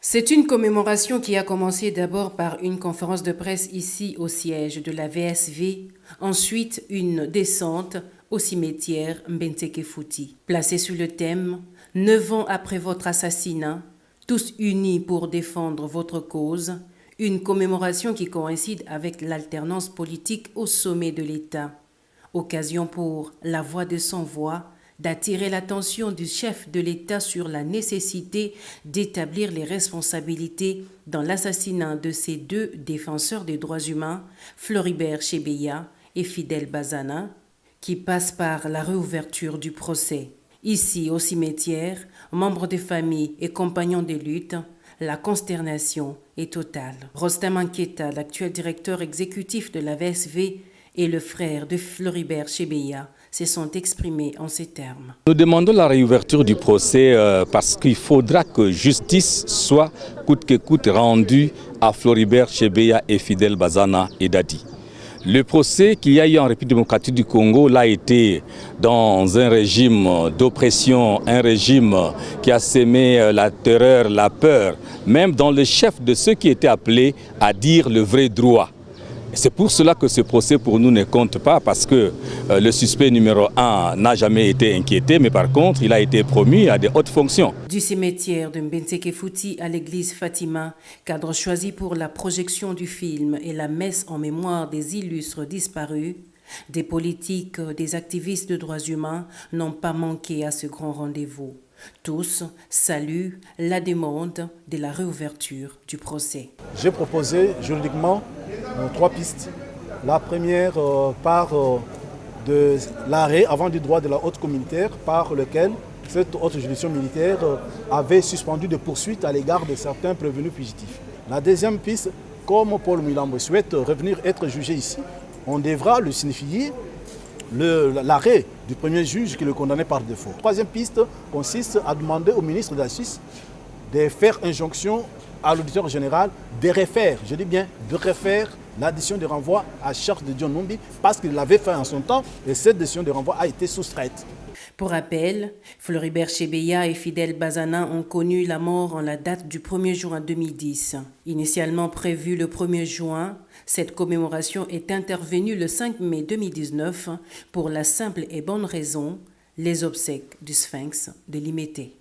C'est une commémoration qui a commencé d'abord par une conférence de presse ici au siège de la VSV, ensuite une descente au cimetière Mbenteke Fouti, placée sous le thème « 9 ans après votre assassinat, tous unis pour défendre votre cause », une commémoration qui coïncide avec l'alternance politique au sommet de l'État. Occasion pour la voix de sans voix d'attirer l'attention du chef de l'État sur la nécessité d'établir les responsabilités dans l'assassinat de ces deux défenseurs des droits humains, Floribert Chebeya et Fidel Bazana, qui passe par la réouverture du procès. Ici, au cimetière, membres des familles et compagnons des luttes, la consternation est totale. Rostam Anketa, l'actuel directeur exécutif de la VSV, et le frère de Floribert Chebeya se sont exprimés en ces termes. Nous demandons la réouverture du procès parce qu'il faudra que justice soit coûte que coûte rendue à Floribert Chebeya et Fidel Bazana et Dadi. Le procès qu'il y a eu en République démocratique du Congo l'a été dans un régime d'oppression, un régime qui a sémé la terreur, la peur, même dans le chef de ceux qui étaient appelés à dire le vrai droit. C'est pour cela que ce procès pour nous ne compte pas, parce que le suspect numéro 1 n'a jamais été inquiété, mais par contre il a été promu à des hautes fonctions. Du cimetière de Mbenteke Fouti à l'église Fatima, cadre choisi pour la projection du film et la messe en mémoire des illustres disparus, des politiques, des activistes de droits humains n'ont pas manqué à ce grand rendez-vous. Tous saluent la demande de la réouverture du procès. J'ai proposé juridiquement 3 pistes. La première part de l'arrêt avant du droit de la haute communautaire par lequel cette haute juridiction militaire avait suspendu des poursuites à l'égard de certains prévenus fugitifs. La deuxième piste, comme Paul Milambo souhaite revenir être jugé ici, on devra lui signifier l'arrêt du premier juge qui le condamnait par défaut. Troisième piste consiste à demander au ministre de la Justice de faire injonction à l'auditeur général de refaire, je dis bien de refaire l'addition de renvoi à charge de John Numbi parce qu'il l'avait fait en son temps et cette décision de renvoi a été soustraite. Pour rappel, Floribert Chebeya et Fidel Bazana ont connu la mort en la date du 1er juin 2010. Initialement prévue le 1er juin, cette commémoration est intervenue le 5 mai 2019 pour la simple et bonne raison, les obsèques du Sphinx de Limété.